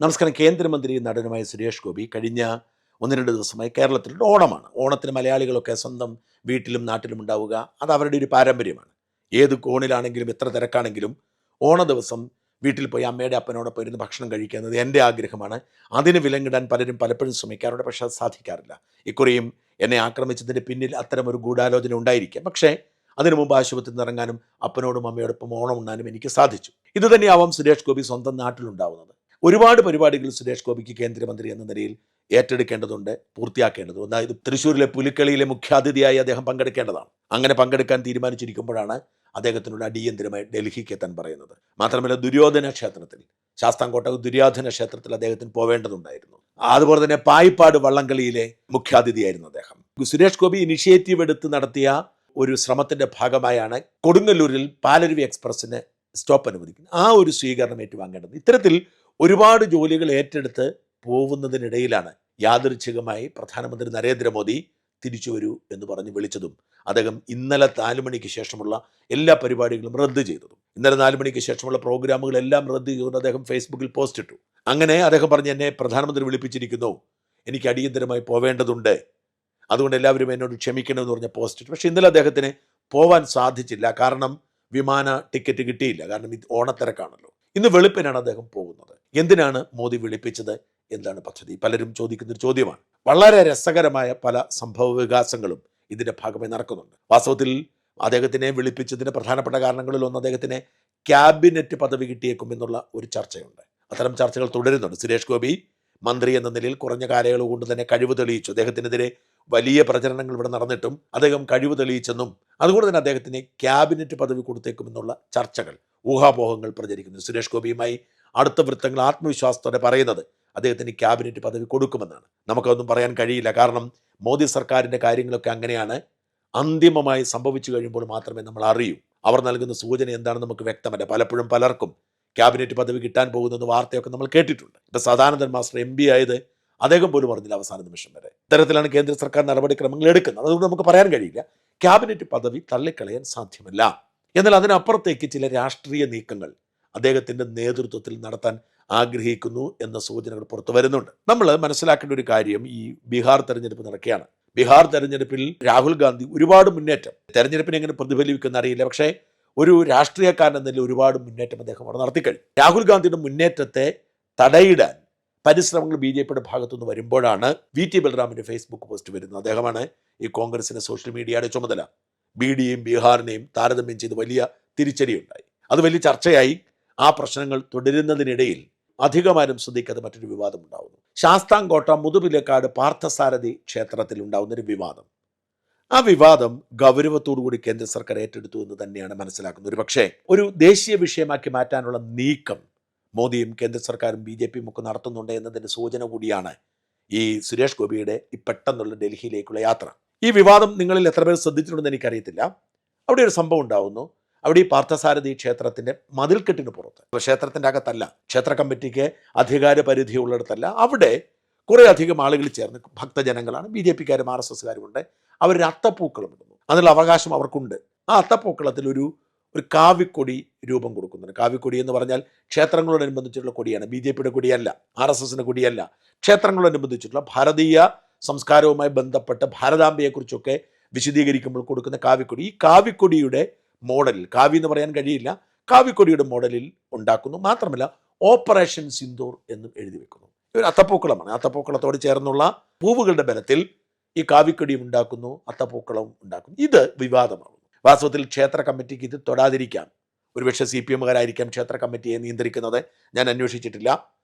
നമസ്കാരം. കേന്ദ്രമന്ത്രിയും നടനുമായ സുരേഷ് ഗോപി കഴിഞ്ഞ 1-2 ദിവസമായി കേരളത്തിലുണ്ട്. ഓണമാണ്. ഓണത്തിന് മലയാളികളൊക്കെ സ്വന്തം വീട്ടിലും നാട്ടിലും ഉണ്ടാവുക അത് അവരുടെ ഒരു പാരമ്പര്യമാണ്. ഏത് കോണിലാണെങ്കിലും എത്ര തിരക്കാണെങ്കിലും ഓണ ദിവസം വീട്ടിൽ പോയി അമ്മയുടെ അപ്പനോടൊപ്പം ഇരുന്ന് ഭക്ഷണം കഴിക്കുക എന്നത് എൻ്റെ ആഗ്രഹമാണ്. അതിന് വിലങ്ങിടാൻ പലരും പലപ്പോഴും ശ്രമിക്കാറുണ്ട്. പക്ഷേ അത് സാധിക്കാറില്ല. ഇക്കുറിയും എന്നെ ആക്രമിച്ചതിൻ്റെ പിന്നിൽ അത്തരമൊരു ഗൂഢാലോചന ഉണ്ടായിരിക്കാം. പക്ഷേ അതിനു മുമ്പ് ആശുപത്രിയിൽ നിന്ന് ഇറങ്ങാനും അപ്പനോടും അമ്മയോടൊപ്പം ഓണം ഉണ്ണാനും എനിക്ക് സാധിച്ചു. ഇതുതന്നെയാവാം സുരേഷ് ഗോപി സ്വന്തം നാട്ടിലുണ്ടാവുന്നത്. ഒരുപാട് പരിപാടികൾ സുരേഷ് ഗോപിക്ക് കേന്ദ്രമന്ത്രി എന്ന നിലയിൽ ഏറ്റെടുക്കേണ്ടതുണ്ട്, പൂർത്തിയാക്കേണ്ടതുണ്ട്. അതായത് തൃശ്ശൂരിലെ പുലിക്കളിയിലെ മുഖ്യാതിഥിയായി അദ്ദേഹം പങ്കെടുക്കേണ്ടതാണ്. അങ്ങനെ പങ്കെടുക്കാൻ തീരുമാനിച്ചിരിക്കുമ്പോഴാണ് അദ്ദേഹത്തിനോട് അടിയന്തരമായി ഡൽഹിക്ക് എത്താൻ പറയുന്നത്. മാത്രമല്ല ദുര്യോധന ക്ഷേത്രത്തിൽ, ശാസ്താംകോട്ട ദുര്യോധന ക്ഷേത്രത്തിൽ അദ്ദേഹത്തിന് പോവേണ്ടതുണ്ടായിരുന്നു. അതുപോലെ തന്നെ പായിപ്പാട് വള്ളംകളിയിലെ മുഖ്യാതിഥിയായിരുന്നു അദ്ദേഹം. സുരേഷ് ഗോപി ഇനിഷ്യേറ്റീവ് എടുത്ത് നടത്തിയ ഒരു ശ്രമത്തിന്റെ ഭാഗമായാണ് കൊടുങ്ങല്ലൂരിൽ പാലരുവി എക്സ്പ്രസിന് സ്റ്റോപ്പ് അനുവദിക്കുന്നത്. ആ ഒരു സ്വീകരണം ഏറ്റുവാങ്ങേണ്ടത്. ഇത്തരത്തിൽ ഒരുപാട് ജോലികൾ ഏറ്റെടുത്ത് പോകുന്നതിനിടയിലാണ് യാദൃച്ഛികമായി പ്രധാനമന്ത്രി നരേന്ദ്രമോദി തിരിച്ചു വരൂ എന്ന് പറഞ്ഞ് വിളിച്ചതും അദ്ദേഹം ഇന്നലെ 4 മണിക്ക് ശേഷമുള്ള എല്ലാ പരിപാടികളും റദ്ദ് ചെയ്തതും. ഇന്നലെ 4 മണിക്ക് ശേഷമുള്ള പ്രോഗ്രാമുകളെല്ലാം റദ്ദ് ചെയ്തുകൊണ്ട് അദ്ദേഹം ഫേസ്ബുക്കിൽ പോസ്റ്റ് ഇട്ടു. അങ്ങനെ അദ്ദേഹം പറഞ്ഞ് എന്നെ പ്രധാനമന്ത്രി വിളിപ്പിച്ചിരിക്കുന്നു, എനിക്ക് അടിയന്തരമായി പോവേണ്ടതുണ്ട്, അതുകൊണ്ട് എല്ലാവരും എന്നോട് ക്ഷമിക്കണമെന്ന് പറഞ്ഞ പോസ്റ്റ് ഇട്ടു. പക്ഷേ ഇന്നലെ അദ്ദേഹത്തിന് പോവാൻ സാധിച്ചില്ല. കാരണം വിമാന ടിക്കറ്റ് കിട്ടിയില്ല. കാരണം ഇത് ഓണത്തിരക്കാണല്ലോ. ഇന്ന് വെളുപ്പിനാണ് അദ്ദേഹം പോകുന്നത്. എന്തിനാണ് മോദി വിളിപ്പിച്ചത്? എന്താണ് പദ്ധതി? പലരും ചോദിക്കുന്നൊരു ചോദ്യമാണ്. വളരെ രസകരമായ പല സംഭവ വികാസങ്ങളും ഇതിൻ്റെ ഭാഗമായി നടക്കുന്നുണ്ട്. വാസ്തവത്തിൽ അദ്ദേഹത്തിനെ വിളിപ്പിച്ചതിന് പ്രധാനപ്പെട്ട കാരണങ്ങളിൽ ഒന്ന് അദ്ദേഹത്തിന് ക്യാബിനറ്റ് പദവി കിട്ടിയേക്കും എന്നുള്ള ഒരു ചർച്ചയുണ്ട്. അത്തരം ചർച്ചകൾ തുടരുന്നുണ്ട്. സുരേഷ് ഗോപി മന്ത്രി എന്ന നിലയിൽ കുറഞ്ഞ കാലയളവ് കൊണ്ട് തന്നെ കഴിവ് തെളിയിച്ചു. അദ്ദേഹത്തിനെതിരെ വലിയ പ്രചരണങ്ങൾ ഇവിടെ നടന്നിട്ടും അദ്ദേഹം കഴിവ് തെളിയിച്ചെന്നും അതുകൊണ്ട് തന്നെ അദ്ദേഹത്തിന് ക്യാബിനറ്റ് പദവി കൊടുത്തേക്കുമെന്നുള്ള ചർച്ചകൾ, ഊഹാപോഹങ്ങൾ പ്രചരിക്കുന്നു. സുരേഷ് ഗോപിയുമായി അടുത്ത വൃത്തങ്ങൾ ആത്മവിശ്വാസത്തോടെ പറയുന്നത് അദ്ദേഹത്തിന് ക്യാബിനറ്റ് പദവി കൊടുക്കുമെന്നാണ്. നമുക്കതൊന്നും പറയാൻ കഴിയില്ല. കാരണം മോദി സർക്കാരിൻ്റെ കാര്യങ്ങളൊക്കെ അങ്ങനെയാണ്. അന്തിമമായി സംഭവിച്ചു കഴിയുമ്പോൾ മാത്രമേ നമ്മൾ അറിയൂ. അവർ നൽകുന്ന സൂചന എന്താണെന്ന് നമുക്ക് വ്യക്തമല്ല. പലപ്പോഴും പലർക്കും ക്യാബിനറ്റ് പദവി കിട്ടാൻ പോകുന്ന വാർത്തയൊക്കെ നമ്മൾ കേട്ടിട്ടുണ്ട്. ഇപ്പം സദാനന്ദൻ മാസ്റ്റർ MP ആയത് അദ്ദേഹം പോലും പറഞ്ഞില്ല അവസാന നിമിഷം വരെ. ഇത്തരത്തിലാണ് കേന്ദ്ര സർക്കാർ നടപടിക്രമങ്ങൾ എടുക്കുന്നത്. അതുകൊണ്ട് നമുക്ക് പറയാൻ കഴിയില്ല. ക്യാബിനറ്റ് പദവി തള്ളിക്കളയാൻ സാധ്യമല്ല. എന്നാൽ അതിനപ്പുറത്തേക്ക് ചില രാഷ്ട്രീയ നീക്കങ്ങൾ അദ്ദേഹത്തിൻ്റെ നേതൃത്വത്തിൽ നടത്താൻ ആഗ്രഹിക്കുന്നു എന്ന സൂചനകൾ പുറത്തു വരുന്നുണ്ട്. നമ്മൾ മനസ്സിലാക്കേണ്ട ഒരു കാര്യം, ഈ ബീഹാർ തെരഞ്ഞെടുപ്പ് നടക്കുകയാണ്. ബീഹാർ തെരഞ്ഞെടുപ്പിൽ രാഹുൽ ഗാന്ധി ഒരുപാട് മുന്നേറ്റം, തെരഞ്ഞെടുപ്പിനെ എങ്ങനെ പ്രതിഫലിക്കുന്ന അറിയില്ല, പക്ഷേ ഒരു രാഷ്ട്രീയക്കാരൻ എന്നതിൽ ഒരുപാട് മുന്നേറ്റം അദ്ദേഹം അവിടെ നടത്തിക്കഴിഞ്ഞു. രാഹുൽ ഗാന്ധിയുടെ മുന്നേറ്റത്തെ തടയിടാൻ പരിശ്രമങ്ങൾ BJPയുടെ ഭാഗത്തുനിന്ന് വരുമ്പോഴാണ് VT ബൽറാമിൻ്റെ ഫേസ്ബുക്ക് പോസ്റ്റ് വരുന്നത്. അദ്ദേഹമാണ് ഈ കോൺഗ്രസിന്റെ സോഷ്യൽ മീഡിയയുടെ ചുമതല. BDയും ബീഹാറിനെയും താരതമ്യം ചെയ്ത് വലിയ തിരിച്ചടിയുണ്ടായി. അത് വലിയ ചർച്ചയായി. ആ പ്രശ്നങ്ങൾ തുടരുന്നതിനിടയിൽ അധികമാരും ശ്രദ്ധിക്കാതെ മറ്റൊരു വിവാദം ഉണ്ടാകുന്നു. ശാസ്താംകോട്ട മുതുപിലക്കാട് പാർത്ഥസാരഥി ക്ഷേത്രത്തിൽ ഉണ്ടാകുന്നൊരു വിവാദം. ആ വിവാദം ഗൗരവത്തോടുകൂടി കേന്ദ്ര സർക്കാർ ഏറ്റെടുത്തു എന്ന് തന്നെയാണ് മനസ്സിലാക്കുന്നത്. ഒരു പക്ഷേ ഒരു ദേശീയ വിഷയമാക്കി മാറ്റാനുള്ള നീക്കം മോദിയും കേന്ദ്ര സർക്കാരും BJPയും ഒക്കെ നടത്തുന്നുണ്ട് എന്നതിൻ്റെ സൂചന കൂടിയാണ് ഈ സുരേഷ് ഗോപിയുടെ ഈ പെട്ടെന്നുള്ള ഡൽഹിയിലേക്കുള്ള യാത്ര. ഈ വിവാദം നിങ്ങളിൽ എത്ര പേർ ശ്രദ്ധിച്ചിട്ടുണ്ടെന്ന് എനിക്കറിയത്തില്ല. അവിടെ ഒരു സംഭവം ഉണ്ടാകുന്നു. അവിടെ ഈ പാർത്ഥസാരഥി ക്ഷേത്രത്തിൻ്റെ മതിൽക്കെട്ടിന് പുറത്ത്, ക്ഷേത്രത്തിൻ്റെ അകത്തല്ല, ക്ഷേത്ര കമ്മിറ്റിക്ക് അധികാര പരിധിയുള്ളിടത്തല്ല, അവിടെ കുറേ അധികം ആളുകൾ ചേർന്ന്, ഭക്തജനങ്ങളാണ്, BJPക്കാരും RSSകാരും ഉണ്ട്, അവരൊരു അത്തപ്പൂക്കളം ഇടുന്നു. അതിനുള്ള അവകാശം അവർക്കുണ്ട്. ആ അത്തപ്പൂക്കളത്തിൽ ഒരു കാവിക്കൊടി രൂപം കൊടുക്കുന്നുണ്ട്. കാവിക്കൊടി എന്ന് പറഞ്ഞാൽ ക്ഷേത്രങ്ങളോടനുബന്ധിച്ചിട്ടുള്ള കൊടിയാണ്. BJPയുടെ കൊടിയല്ല, RSSന്റെ കൊടിയല്ല. ക്ഷേത്രങ്ങളോടനുബന്ധിച്ചിട്ടുള്ള ഭാരതീയ സംസ്കാരവുമായി ബന്ധപ്പെട്ട് ഭാരതാംബയെക്കുറിച്ചൊക്കെ വിശദീകരിക്കുമ്പോൾ കൊടുക്കുന്ന കാവിക്കൊടി. ഈ കാവിക്കൊടിയുടെ മോഡലിൽ, കാവി എന്ന് പറയാൻ കഴിയില്ല, കാവിക്കൊടിയുടെ മോഡലിൽ ഉണ്ടാക്കുന്നു. മാത്രമല്ല ഓപ്പറേഷൻ സിന്ദൂർ എന്നും എഴുതി വെക്കുന്നു. ഒരു അത്തപ്പൂക്കളമാണ്. അത്തപ്പൂക്കളത്തോട് ചേർന്നുള്ള പൂവുകളുടെ ബലത്തിൽ ഈ കാവിക്കൊടിയും ഉണ്ടാക്കുന്നു, അത്തപ്പൂക്കളവും ഉണ്ടാക്കുന്നു. ഇത് വിവാദമാകുന്നു. വാസ്തവത്തിൽ ക്ഷേത്ര കമ്മിറ്റിക്ക് ഇത് തൊടാതിരിക്കാം. ഒരുപക്ഷെ CPMകാരായിരിക്കാം ക്ഷേത്ര കമ്മിറ്റിയെ നിയന്ത്രിക്കുന്നത്. ഞാൻ അന്വേഷിച്ചിട്ടില്ല.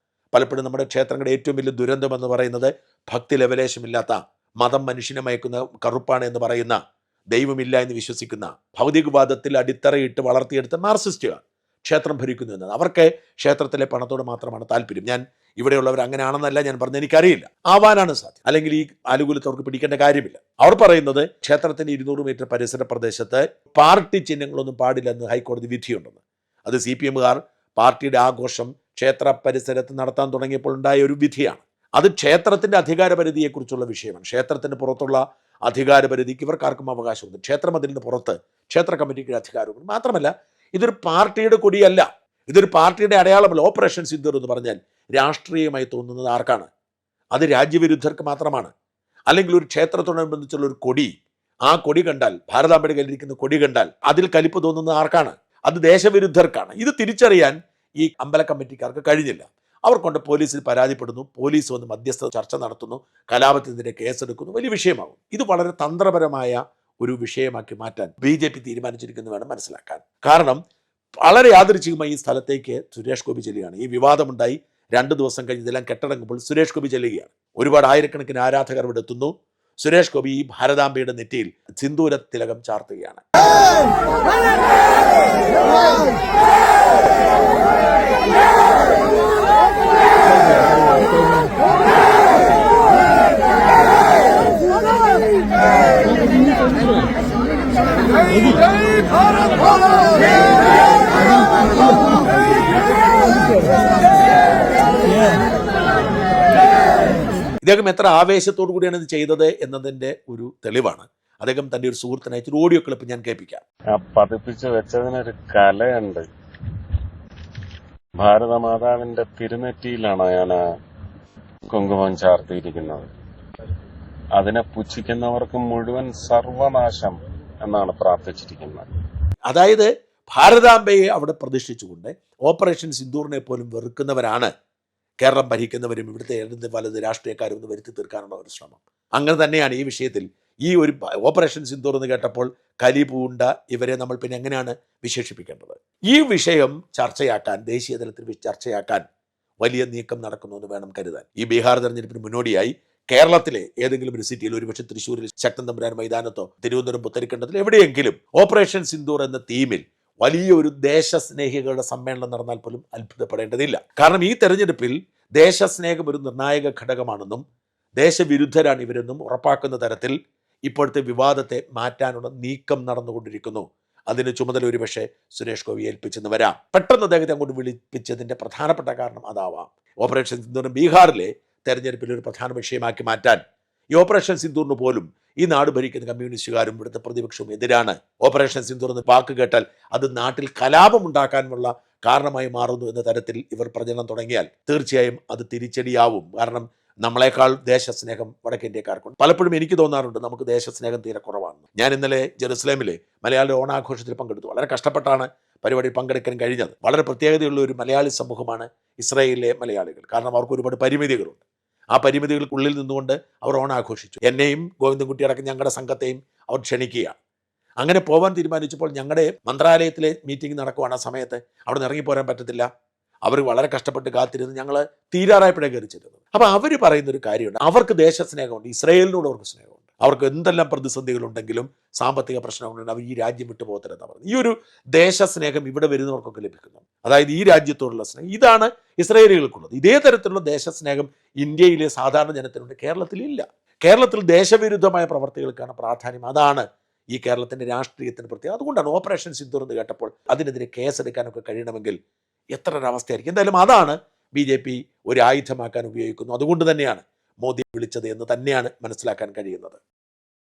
പലപ്പോഴും നമ്മുടെ ക്ഷേത്രങ്ങളുടെ ഏറ്റവും വലിയ ദുരന്തമെന്ന് പറയുന്നത് ഭക്തി ലവലേശമില്ലാത്ത, മതം മനുഷ്യനെ മയക്കുന്ന, കറുപ്പാണ് എന്ന് പറയുന്ന, ദൈവമില്ല എന്ന് വിശ്വസിക്കുന്ന, ഭൗതികവാദത്തിൽ അടിത്തറയിട്ട് വളർത്തിയെടുത്ത മാർക്സിസ്റ്റുകാർ ക്ഷേത്രം ഭരിക്കുന്നു എന്നത്. അവർക്ക് ക്ഷേത്രത്തിലെ പണത്തോട് മാത്രമാണ് താല്പര്യം. ഞാൻ ഇവിടെയുള്ളവർ അങ്ങനെയാണെന്നല്ല ഞാൻ പറഞ്ഞത്, എനിക്കറിയില്ല. ആവാനാണ് സാധ്യത. അല്ലെങ്കിൽ ഈ ആനുകൂല്യത്തെ അവർക്ക് പിടിക്കേണ്ട കാര്യമില്ല. അവർ പറയുന്നത് ക്ഷേത്രത്തിന് 200 മീറ്റർ പരിസര പ്രദേശത്ത് പാർട്ടി ചിഹ്നങ്ങളൊന്നും പാടില്ലെന്ന് ഹൈക്കോടതി വിധിയുണ്ടെന്ന്. അത് CPMകാർ പാർട്ടിയുടെ ആഘോഷം ക്ഷേത്ര പരിസരത്ത് നടത്താൻ തുടങ്ങിയപ്പോൾ ഉണ്ടായ ഒരു വിധിയാണ്. അത് ക്ഷേത്രത്തിൻ്റെ അധികാരപരിധിയെക്കുറിച്ചുള്ള വിഷയമാണ്. ക്ഷേത്രത്തിന് പുറത്തുള്ള അധികാരപരിധിക്ക് ഇവർക്കാർക്കും അവകാശമുണ്ട്. ക്ഷേത്രം അതിന് പുറത്ത് ക്ഷേത്ര കമ്മിറ്റിക്ക് അധികാരമുണ്ട്. മാത്രമല്ല ഇതൊരു പാർട്ടിയുടെ കൊടിയല്ല, ഇതൊരു പാർട്ടിയുടെ അടയാളമല്ല. ഓപ്പറേഷൻ സിന്ദൂർ എന്ന് പറഞ്ഞാൽ രാഷ്ട്രീയമായി തോന്നുന്നത് ആർക്കാണ്? അത് രാജ്യവിരുദ്ധർക്ക് മാത്രമാണ്. അല്ലെങ്കിൽ ഒരു ക്ഷേത്രത്തോടനുബന്ധിച്ചുള്ള ഒരു കൊടി, ആ കൊടി കണ്ടാൽ, ഭാരതാംബയുടെ കയ്യിലിരിക്കുന്ന കൊടി കണ്ടാൽ അതിൽ കലിപ്പ് തോന്നുന്നത് ആർക്കാണ്? അത് ദേശവിരുദ്ധർക്കാണ്. ഇത് തിരിച്ചറിയാൻ ഈ അമ്പല കമ്മിറ്റിക്കാർക്ക് കഴിഞ്ഞില്ല. അവർ കൊണ്ട് പോലീസിൽ പരാതിപ്പെടുന്നു, പോലീസ് വന്ന് മധ്യസ്ഥ ചർച്ച നടത്തുന്നു, കലാപത്തിനെതിരെ കേസെടുക്കുന്നു, വലിയ വിഷയമാകും. ഇത് വളരെ തന്ത്രപരമായ ഒരു വിഷയമാക്കി മാറ്റാൻ BJP തീരുമാനിച്ചിരിക്കുന്നു വേണം മനസ്സിലാക്കാൻ. കാരണം വളരെ യാദൃച്ഛികമായി ഈ സ്ഥലത്തേക്ക് സുരേഷ് ഗോപി ചെല്ലുകയാണ്. ഈ വിവാദമുണ്ടായി 2 ദിവസം കഴിഞ്ഞ് ഇതെല്ലാം കെട്ടടങ്ങുമ്പോൾ സുരേഷ് ഗോപി ചെല്ലുകയാണ്. ഒരുപാട് ആയിരക്കണക്കിന് ആരാധകർ ഇവിടെ എത്തുന്നു. സുരേഷ് ഗോപി ഈ ഭാരതാംബയുടെ നെറ്റിയിൽ സിന്ദൂര തിലകം ചാർത്തുകയാണ്. ഇദ്ദേഹം എത്ര ആവേശത്തോടു കൂടിയാണ് ഇത് ചെയ്തത് എന്നതിന്റെ ഒരു തെളിവാണ്. അദ്ദേഹം തന്റെ ഒരു സുഹൃത്തിനെ അയച്ചൊരു ഓഡിയോ ക്ലിപ്പ് ഞാൻ കേൾപ്പിക്കാം. പതിപ്പിച്ച് വെച്ചതിനൊരു കലയുണ്ട്. ഭാരതമാതാവിന്റെ തിരുനെറ്റിയിലാണ് ഞാൻ കുങ്കുമം ചാർത്തിയിരിക്കുന്നത്. അതിനെ പുച്ഛിക്കുന്നവർക്ക് മുഴുവൻ സർവനാശം എന്നാണ് പ്രാർത്ഥിച്ചിരിക്കുന്നത്. അതായത് ഭാരതാംബയെ അവിടെ പ്രതിഷ്ഠിച്ചുകൊണ്ട് ഓപ്പറേഷൻ സിന്ദൂറിനെ പോലും വെറുക്കുന്നവരാണ് കേരളം ഭരിക്കുന്നവരും ഇവിടുത്തെ ഇടത് വലത് രാഷ്ട്രീയക്കാരും ഒന്ന് വരുത്തി തീർക്കാനുള്ള ഒരു ശ്രമം. അങ്ങനെ തന്നെയാണ് ഈ വിഷയത്തിൽ. ഈ ഒരു ഓപ്പറേഷൻ സിന്ദൂർ എന്ന് കേട്ടപ്പോൾ കലിപൂണ്ട ഇവരെ നമ്മൾ പിന്നെ എങ്ങനെയാണ് വിശേഷിപ്പിക്കേണ്ടത്? ഈ വിഷയം ചർച്ചയാക്കാൻ, ദേശീയ തലത്തിൽ ചർച്ചയാക്കാൻ വലിയ നീക്കം നടക്കുന്നു എന്ന് വേണം കരുതാൻ. ഈ ബീഹാർ തെരഞ്ഞെടുപ്പിന് മുന്നോടിയായി കേരളത്തിലെ ഏതെങ്കിലും ഒരു സിറ്റിയിൽ, ഒരുപക്ഷെ തൃശ്ശൂരിൽ ശക്തൻ തമ്പുരാൻ മൈതാനത്തോ തിരുവനന്തപുരം പുത്തരിക്കണ്ടത്തിലോ എവിടെയെങ്കിലും ഓപ്പറേഷൻ സിന്ദൂർ എന്ന തീമിൽ വലിയൊരു ദേശസ്നേഹികളുടെ സമ്മേളനം നടന്നാൽ പോലും അത്ഭുതപ്പെടേണ്ടതില്ല. കാരണം ഈ തെരഞ്ഞെടുപ്പിൽ ദേശസ്നേഹം ഒരു നിർണായക ഘടകമാണെന്നും ദേശവിരുദ്ധരാണ് ഇവരെന്നും ഉറപ്പാക്കുന്ന തരത്തിൽ ഇപ്പോഴത്തെ വിവാദത്തെ മാറ്റാനുള്ള നീക്കം നടന്നുകൊണ്ടിരിക്കുന്നു. അതിന് ചുമതല ഒരുപക്ഷെ സുരേഷ് ഗോപി ഏൽപ്പിച്ചെന്ന് വരാം. പെട്ടെന്ന് അദ്ദേഹത്തെ അങ്ങോട്ട് വിളിപ്പിച്ചതിന്റെ പ്രധാനപ്പെട്ട കാരണം അതാവാം. ഓപ്പറേഷൻ സിന്ദൂറിനെ ബീഹാറിലെ തെരഞ്ഞെടുപ്പിൽ ഒരു പ്രധാന വിഷയമാക്കി മാറ്റാൻ ഈ ഓപ്പറേഷൻ സിന്ദൂറിന് പോലും ഈ നാട് ഭരിക്കുന്ന കമ്മ്യൂണിസ്റ്റുകാരും ഇവിടുത്തെ പ്രതിപക്ഷവും എതിരാണ്. ഓപ്പറേഷൻ സിന്ദൂർ എന്ന് വാക്ക് കേട്ടാൽ അത് നാട്ടിൽ കലാപം ഉണ്ടാക്കാനുള്ള കാരണമായി മാറുന്നു എന്ന തരത്തിൽ ഇവർ പ്രചരണം തുടങ്ങിയാൽ തീർച്ചയായും അത് തിരിച്ചടിയാവും. കാരണം നമ്മളെക്കാൾ ദേശസ്നേഹം വടക്കേന്ത്യക്കാർക്കുണ്ട്. പലപ്പോഴും എനിക്ക് തോന്നാറുണ്ട് നമുക്ക് ദേശസ്നേഹം തീരെ കുറവാണ്. ഞാൻ ഇന്നലെ ജെറുസലേമിലെ മലയാളി ഓണാഘോഷത്തിൽ പങ്കെടുത്തു. വളരെ കഷ്ടപ്പെട്ടാണ് പരിപാടിയിൽ പങ്കെടുക്കാൻ കഴിഞ്ഞത്. വളരെ പ്രത്യേകതയുള്ള ഒരു മലയാളി സമൂഹമാണ് ഇസ്രായേലിലെ മലയാളികൾ. കാരണം അവർക്ക് ഒരുപാട് പരിമിതികളുണ്ട്. ആ പരിമിതികൾക്കുള്ളിൽ നിന്നുകൊണ്ട് അവർ ഓണാഘോഷിച്ചു. എന്നെയും ഗോവിന്ദൻകുട്ടി അടക്കം ഞങ്ങളുടെ സംഘത്തെയും അവർ ക്ഷണിക്കുകയാണ്. അങ്ങനെ പോകാൻ തീരുമാനിച്ചപ്പോൾ ഞങ്ങളുടെ മന്ത്രാലയത്തിലെ മീറ്റിംഗ് നടക്കുവാണ്. ആ സമയത്ത് അവിടെ നിന്ന് ഇറങ്ങിപ്പോരാൻ പറ്റത്തില്ല. അവർ വളരെ കഷ്ടപ്പെട്ട് കാത്തിരുന്ന് ഞങ്ങൾ തീരാറായപ്പോഴേ കയറിച്ചിരുന്നത്. അപ്പോൾ അവർ പറയുന്നൊരു കാര്യമുണ്ട്, അവർക്ക് ദേശസ്നേഹമുണ്ട്, ഇസ്രായേലിനോട് അവർക്ക് സ്നേഹമുണ്ട്. അവർക്ക് എന്തെല്ലാം പ്രതിസന്ധികളുണ്ടെങ്കിലും സാമ്പത്തിക പ്രശ്നങ്ങളുണ്ടെങ്കിൽ അവർ ഈ രാജ്യം വിട്ടു പോകരുതെന്നാണ് പറയുന്നത്. ഈ ഒരു ദേശസ്നേഹം ഇവിടെ വരുന്നവർക്കൊക്കെ ലഭിക്കുന്നു. അതായത് ഈ രാജ്യത്തോടുള്ള സ്നേഹം, ഇതാണ് ഇസ്രായേലികൾക്കുള്ളത്. ഇതേ തരത്തിലുള്ള ദേശസ്നേഹം ഇന്ത്യയിലെ സാധാരണ ജനത്തിനുണ്ട്, കേരളത്തിലില്ല. കേരളത്തിൽ ദേശവിരുദ്ധമായ പ്രവർത്തികൾക്കാണ് പ്രാധാന്യം. അതാണ് ഈ കേരളത്തിൻ്റെ രാഷ്ട്രീയത്തിന് പ്രത്യേകം. അതുകൊണ്ടാണ് ഓപ്പറേഷൻ സിന്ദൂർ എന്ന് കേട്ടപ്പോൾ അതിനെതിരെ കേസെടുക്കാനൊക്കെ കഴിയണമെങ്കിൽ എത്ര ഒരവസ്ഥയായിരിക്കും. എന്തായാലും അതാണ് BJP ഒരു ആയുധമാക്കാൻ ഉപയോഗിക്കുന്നു. അതുകൊണ്ട് തന്നെയാണ് മോദി വിളിച്ചത് എന്ന് തന്നെയാണ് മനസ്സിലാക്കാൻ കഴിയുന്നത്.